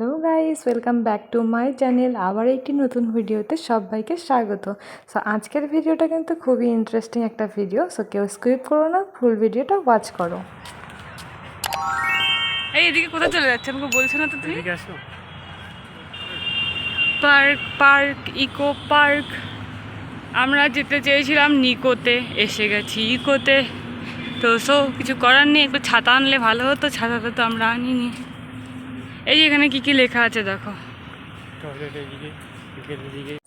Hello guys, welcome back to my channel. আবার একটি নতুন ভিডিওতে সবাইকে স্বাগত। সো আজকের ভিডিওটা কিন্তু খুবই ইন্টারেস্টিং একটা ভিডিও। সো কেউ স্কিপ করো না, ফুল ভিডিওটা ওয়াচ করো। এই এদিকে কোথায় চলে যাচ্ছে আমাকে বলছো না তো তুমি? Park park eco park. আমরা যেতে চেয়েছিলাম নিকোতে, এসে গেছি ইকোতে। তো কিছু করার নেই, একটু ছাতা আনলে ভালো হতো, ছাতাটা তো আমরা আনিনি। এই যে এখানে কী কী লেখা আছে দেখো।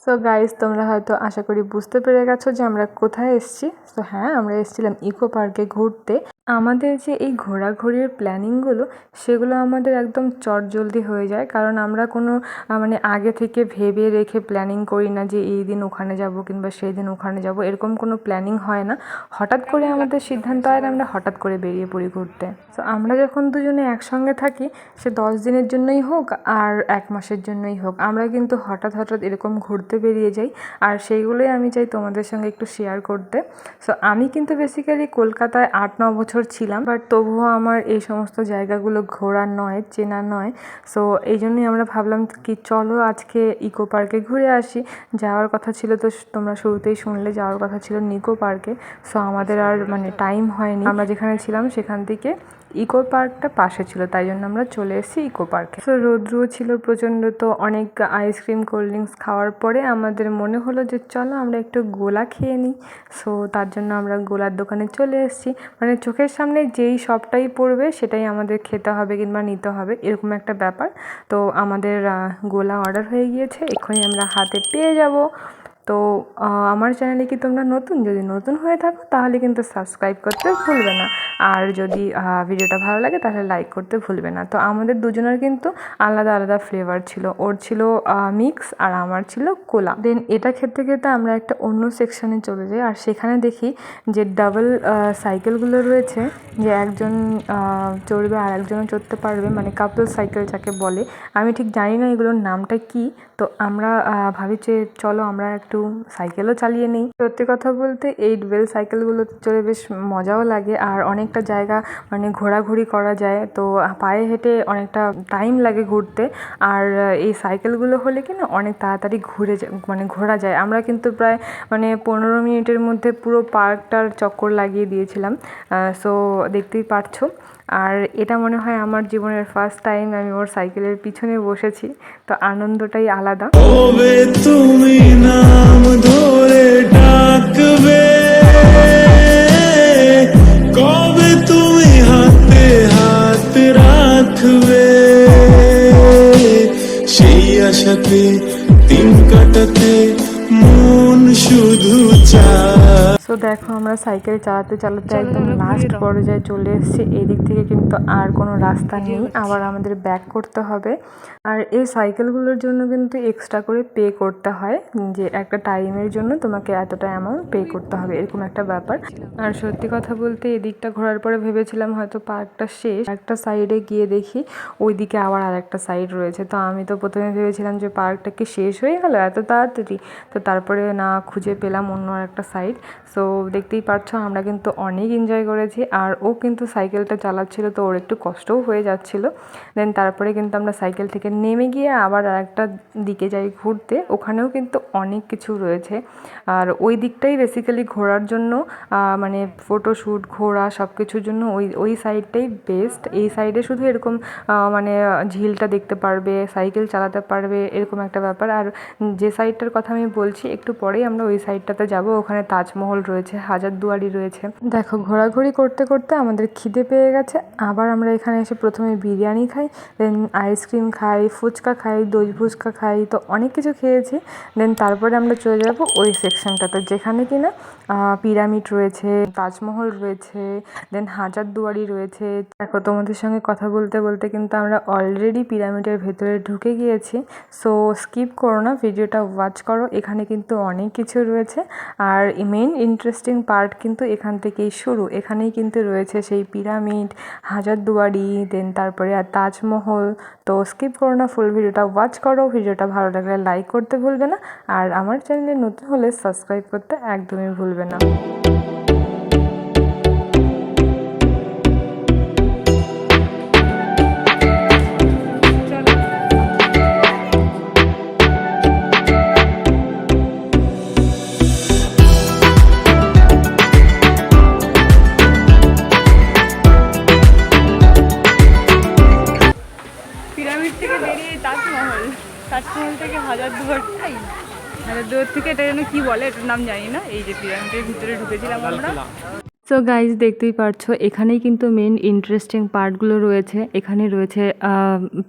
সো গাইস, তোমরা হয়তো আশা করি বুঝতে পেরে গেছো যে আমরা কোথায় এসেছি। সো হ্যাঁ, আমরা এসেছিলাম ইকো পার্কে ঘুরতে। আমাদের যে এই ঘোরাঘুরির প্ল্যানিংগুলো, সেগুলো আমাদের একদম চটজলদি হয়ে যায়, কারণ আমরা কোনো মানে আগে থেকে ভেবে রেখে প্ল্যানিং করি না যে এই দিন ওখানে যাব কিংবা সেই দিন ওখানে যাব, এরকম কোনো প্ল্যানিং হয় না। হঠাৎ করে আমাদের সিদ্ধান্ত হয়, আমরা হঠাৎ করে বেরিয়ে পড়ি ঘুরতে। তো আমরা যখন দুজনে একসঙ্গে থাকি, সে 10 দিনের জন্যই হোক আর 1 মাসের জন্যই হোক, আমরা কিন্তু হঠাৎ হঠাৎ এরকম ঘুরতে বেরিয়ে যাই। আর সেইগুলোই আমি চাই তোমাদের সঙ্গে একটু শেয়ার করতে। সো আমি কিন্তু বেসিক্যালি কলকাতায় 8-9 বছর ছিলাম, বাট তবুও আমার এই সমস্ত জায়গাগুলো ঘোরা নয়, চেনা নয়। সো এই জন্যই আমরা ভাবলাম কি চলো আজকে ইকো পার্কে ঘুরে আসি। যাওয়ার কথা ছিল, তো তোমরা শুরুতেই শুনলে, যাওয়ার কথা ছিল নিকো পার্কে। সো আমাদের আর মানে টাইম হয়নি। আমরা যেখানে ছিলাম সেখান থেকে ইকো পার্কটা পাশে ছিল, তাই জন্য আমরা চলে এসেছি ইকো পার্কে। সো রৌদ্রও ছিল প্রচণ্ড, তো অনেক আইসক্রিম কোল্ড ড্রিঙ্কস খাওয়ার পরে আমাদের মনে হলো যে চলো আমরা একটু গোলা খেয়ে নিই। সো তার জন্য আমরা গোলার দোকানে চলে এসেছি। মানে চোখের সামনে যেই শপটাই পড়বে সেটাই আমাদের খেতে হবে কিংবা নিতে হবে, এরকম একটা ব্যাপার। তো আমাদের গোলা অর্ডার হয়ে গিয়েছে, এক্ষুনি আমরা হাতে পেয়ে যাব। তো আমার চ্যানেলে কি তোমরা নতুন? যদি নতুন হয়ে থাকো তাহলে কিন্তু সাবস্ক্রাইব করতে ভুলবে না। আর যদি ভিডিওটা ভালো লাগে তাহলে লাইক করতে ভুলবে না। তো আমাদের দুজনের কিন্তু আলাদা আলাদা ফ্লেভার ছিল। ওর ছিল মিক্স আর আমার ছিল কোলা। দেন এটা খেতে খেতে আমরা একটা অন্য সেকশানে চলে যাই, আর সেখানে দেখি যে ডাবল সাইকেলগুলো রয়েছে, যে একজন চড়বে আর একজনও চড়তে পারবে, মানে কাপল সাইকেল যাকে বলে। আমি ঠিক জানি না এগুলোর নামটা কি। তো আমরা ভাবি যে চলো আমরা একটু সাইকেলও চালিয়ে নিই। সত্যি কথা বলতে এই ডুয়েল সাইকেলগুলো চড়ে বেশ মজাও লাগে, আর অনেকটা জায়গা মানে ঘোরাঘুরি করা যায়। তো পায়ে হেঁটে অনেকটা টাইম লাগে ঘুরতে, আর এই সাইকেলগুলো হলে কি না অনেক তাড়াতাড়ি মানে ঘোরা যায়। আমরা কিন্তু প্রায় মানে 15 মিনিটের মধ্যে পুরো পার্কটার চক্কর লাগিয়ে দিয়েছিলাম। সো দেখতেই পারছো। আর এটা মনে হয় আমার জীবনের ফার্স্ট টাইম আমি ওর সাইকেলের পিছনে বসেছি, তো আনন্দটাই আলাদা। কবে তুমি নাম ধরে ডাকবে, কবে তুমি হাতে হাত রাখবে, সেই আশাতে দিন কাটাতে মন শুধু চায়। সো দেখো আমরা সাইকেল চালাতে চালাতে একদম লাস্ট পর্যায়ে চলে এসেছি। এই দিক থেকে কিন্তু আর কোনো রাস্তা নেই, আবার আমাদের ব্যাক করতে হবে। আর এই সাইকেলগুলোর জন্য কিন্তু এক্সট্রা করে পে করতে হয়, যে একটা টাইমের জন্য তোমাকে এতটা অ্যামাউন্ট পে করতে হবে, এরকম একটা ব্যাপার। আর সত্যি কথা বলতে এদিকটা ঘোরার পরে ভেবেছিলাম হয়তো পার্কটা শেষ, একটা সাইডে গিয়ে দেখি ওইদিকে আবার আর একটা সাইড রয়েছে। তো আমি তো প্রথমে ভেবেছিলাম যে পার্কটা কি শেষ হয়ে গেল এত তাড়াতাড়ি, তো তারপরে না খুঁজে পেলাম অন্য একটা সাইড। সো দেখতেই পারছো আমরা কিন্তু অনেক এনজয় করেছি, আর ও কিন্তু সাইকেলটা চালাচ্ছিল, তো ওর একটু কষ্টও হয়ে যাচ্ছিলো। দেন তারপরে কিন্তু আমরা সাইকেল থেকে নেমে গিয়ে আবার আরেকটা দিকে যাই ঘুরতে, ওখানেও কিন্তু অনেক কিছু রয়েছে। আর ওই দিকটাই বেসিক্যালি ঘোরার জন্য, মানে ফটোশ্যুট, ঘোরা সব কিছুর জন্য ওই সাইডটাই বেস্ট। এই সাইডে শুধু এরকম মানে ঝিলটা দেখতে পারবে, সাইকেল চালাতে পারবে, এরকম একটা ব্যাপার। আর যে সাইডটার কথা আমি বলছি একটু পরেই আমরা ওই সাইডটাতে যাব, ওখানে তাজমহল রয়েছে, হাজারদুয়ারি রয়েছে। দেখো ঘোরাঘুরি করতে করতে আমাদের খিদে পেয়ে গেছে। আবার আমরা এখানে এসে প্রথমে বিরিয়ানি খাই, দেন আইসক্রিম খাই, ফুচকা খাই, দই ফুচকা খাই, তো অনেক কিছু খেয়েছি। দেন তারপরে আমরা চলে যাব ওই সেকশনটাতে, যেখানে কিনা পিরামিড রয়েছে, তাজমহল রয়েছে, দেন হাজারদুয়ারি রয়েছে। দেখো তোমাদের সঙ্গে কথা বলতে বলতে কিন্তু আমরা অলরেডি পিরামিডের ভেতরে ঢুকে গিয়েছি। সো স্কিপ করো না, ভিডিওটা ওয়াচ করো, এখানে কিন্তু অনেক কিছু রয়েছে। আর মেইন ইন্টারেস্টিং পার্ট কিন্তু এখান থেকেই শুরু। এখানেই কিন্তু রয়েছে সেই পিরামিড, হাজারদুয়ারি, দেন তারপরে আর তাজমহল। তো স্কিপ করো না, ফুল ভিডিওটা ওয়াচ করো। ভিডিওটা ভালো লাগলে লাইক করতে ভুলবে না, আর আমার চ্যানেলে নতুন হলে সাবস্ক্রাইব করতে একদমই ভুলবে না। পিরামিড থেকে বেরিয়ে তাজমহল, তাজমহল থেকে হাজারদুয়ার থেকে এটা যেন কি বলে, এটার নাম জানি না। এই যে পিরামিডের ভিতরে ঢুকেছিলাম আমরা। সো গাইজ দেখতেই পারছো এখানেই কিন্তু মেন ইন্টারেস্টিং পার্টগুলো রয়েছে। এখানে রয়েছে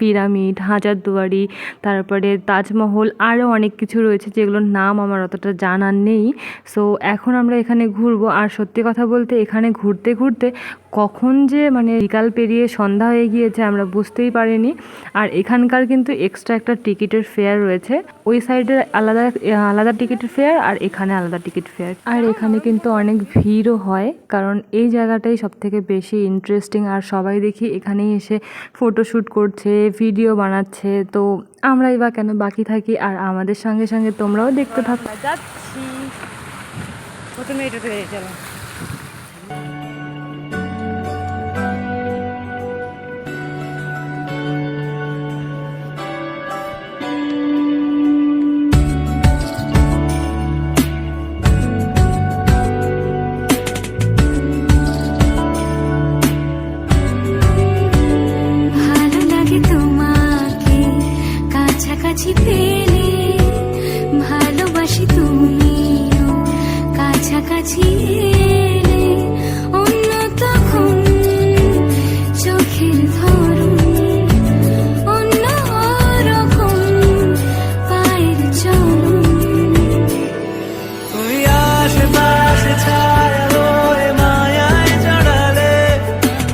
পিরামিড, হাজারদুয়ারি, তারপরে তাজমহল, আরও অনেক কিছু রয়েছে যেগুলোর নাম আমার অতটা জানার নেই। সো এখন আমরা এখানে ঘুরবো। আর সত্যি কথা বলতে এখানে ঘুরতে ঘুরতে কখন যে মানে বিকাল পেরিয়ে সন্ধ্যা হয়ে গিয়েছে আমরা বুঝতেই পারিনি। আর এখানকার কিন্তু এক্সট্রা একটা টিকিটের ফেয়ার রয়েছে, ওই সাইডে আলাদা আলাদা টিকিটের ফেয়ার আর এখানে আলাদা টিকিট ফেয়ার। আর এখানে কিন্তু অনেক ভিড়ও হয়, কারণ এই জায়গাটাই সব থেকে বেশি ইন্টারেস্টিং। আর সবাই দেখি এখানেই এসে ফটোশ্যুট করছে, ভিডিও বানাচ্ছে। তো আমরাই বা কেন বাকি থাকি, আর আমাদের সঙ্গে সঙ্গে তোমরাও দেখতে থাকো। যাচ্ছি, প্রথমে এটাতে চলো। ভালো লাগে তোমাকে কাছাকাছি পেলে, ভালোবাসি তুমিও কাছাকাছি এলে, অন্য তখন চোখের ধরন অন্য রকম, পায়ের চলন। তুমি আশেপাশে ছায়া হয়ে মায়ায় জড়ালে,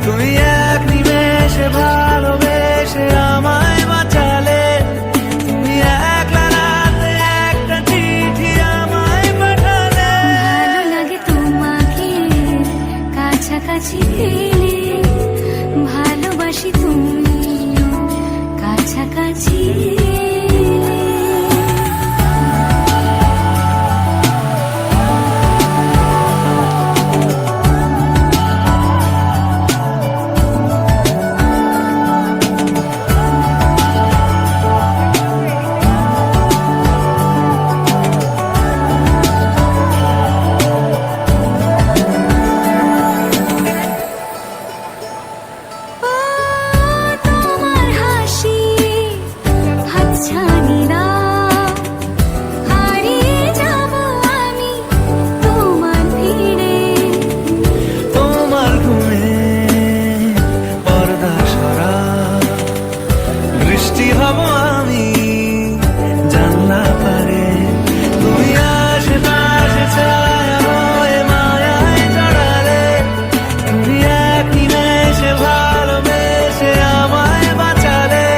তুমি এক নিমেষে ভালোবেসে আমায় বাঁচালে, তুমি একলা রাতে একটা চিঠি আমায় পাঠালে। ভালো লাগে তোমাকে কাছাকাছি পেলে, ভালোবাসি তুমিও কাছাকাছি এলে। তোমার হাসি হাতছানিরা, হারিয়ে যাব আমি তোমার ভিড়ে। তোমার ঘুমে পর্দা সরা, বৃষ্টি হব আমি জানলা পারে, তুমি আশেপাশে ছায়া হয়ে মায়ায় জড়ালে, তুমি এক নিমেষে ভালোবেসে আমায় বাঁচালে,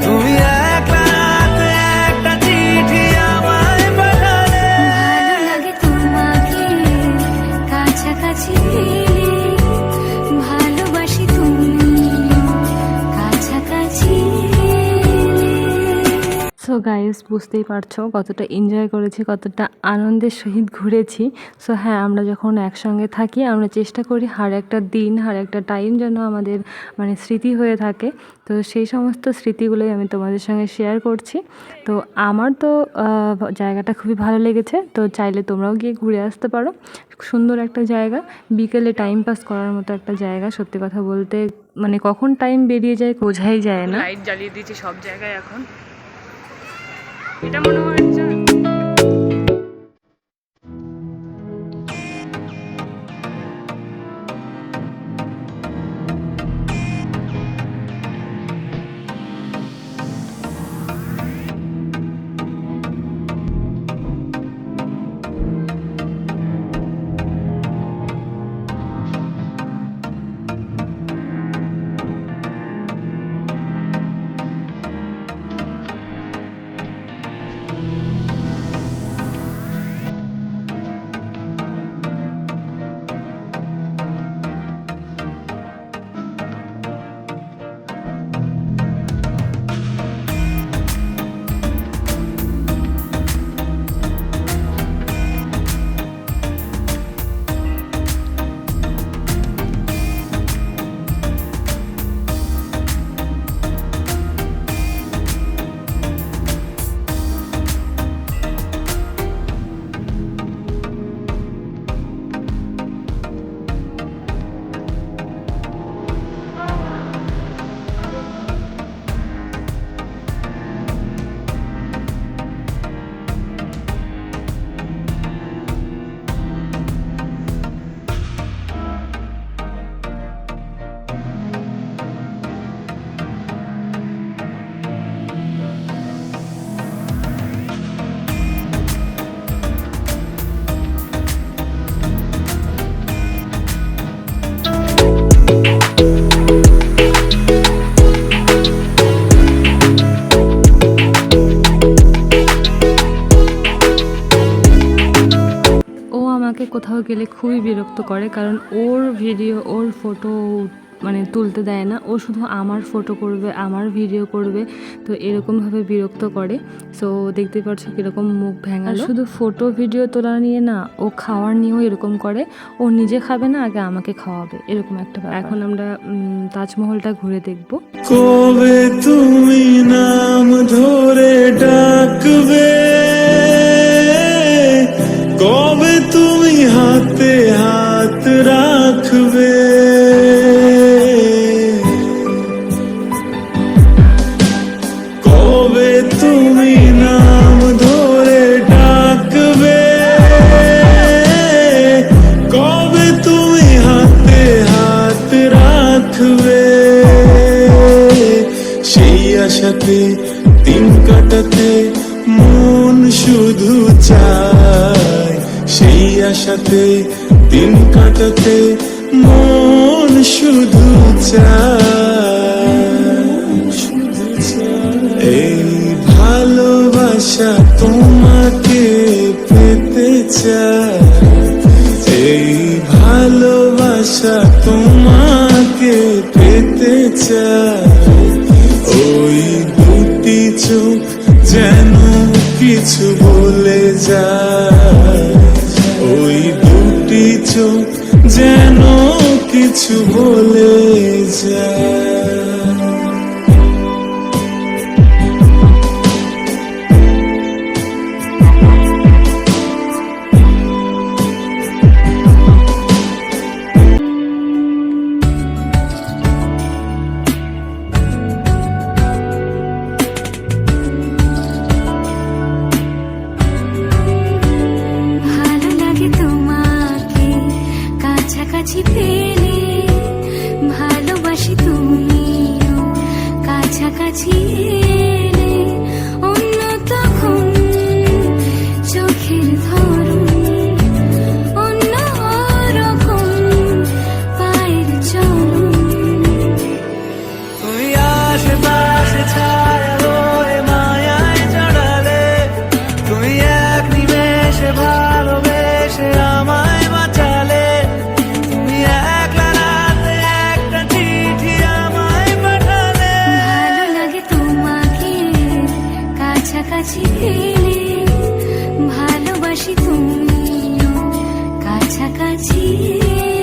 তুমি একলা রাতে একটা চিঠি আমায় পাঠালে। ভালো লাগে তোমাকে কাছাকাছি পেলে, ভালোবাসি তুমিও কাছাকাছি এলে। সো গাইস বুঝতেই পারছো কতটা এনজয় করেছি, কতটা আনন্দের সহিত ঘুরেছি। সো হ্যাঁ, আমরা যখন একসঙ্গে থাকি আমরা চেষ্টা করি হার একটা দিন, হার একটা টাইম যেন আমাদের মানে স্মৃতি হয়ে থাকে। তো সেই সমস্ত স্মৃতিগুলোই আমি তোমাদের সঙ্গে শেয়ার করছি। তো আমার তো জায়গাটা খুবই ভালো লেগেছে। তো চাইলে তোমরাও গিয়ে ঘুরে আসতে পারো। সুন্দর একটা জায়গা, বিকেলে টাইম পাস করার মতো একটা জায়গা। সত্যি কথা বলতে মানে কখন টাইম বেরিয়ে যায় বোঝাই যায় না। লাইট জ্বালিয়ে দিয়েছে সব জায়গায় এখন। এটা মনে হয় যে কোথাও গেলে খুবই বিরক্ত করে, কারণ ওর ভিডিও ওর ফটো মানে তুলতে দেয় না, ও শুধু আমার ফটো করবে, আমার ভিডিও করবে, তো এরকমভাবে বিরক্ত করে। সো দেখতে পাচ্ছ কীরকম মুখ ভেঙালো। শুধু ফটো ভিডিও তোলা নিয়ে না, ও খাওয়ার নিয়েও এরকম করে, ও নিজে খাবে না, আগে আমাকে খাওয়াবে, এরকম একটা ব্যাপার। এখন আমরা তাজমহলটা ঘুরে দেখব। কবে তুমি নাম ধরে ডাকবে, কবে তুমি হাতে হাত রাখবে, কবে তুমি নাম ধরে ডাকবে, কবে তুমি হাতে হাত রাখবে, সেই আশাতে দিন কাটাতে মন শুধু চায়, সেই আশাতে দিন কাটাতে মন শুধু চায়, এই ভালোবাসা তোমাকে পেতে চায়, এই ভালোবাসা তোমাকে পেতে চায়, ওই দুটি চোখ যেন কিছু বলে যায়, ওই দুটি চোখ যেন কিছু বলে যায়। ভালো লাগে তোমাকে কাছাকাছি পেলে, ভালোবাসি তুমিও কাছাকাছি এলে, অন্য তখন চোখের ধরন, অন্য রকম পায়ের চলন, তুমি আশেপাশে ছায়া হয়ে মায়ায় জড়ালে, তুমি এক নিমেষে ভালোবেসে আমায় বাঁচালে, তুমি একলা রাতে একটা চিঠি আমায় পাঠালে। ভালো লাগে তোমাকে কাছাকাছি পেলে, ভালোবাসি তুমিও কাছাকাছি এলে।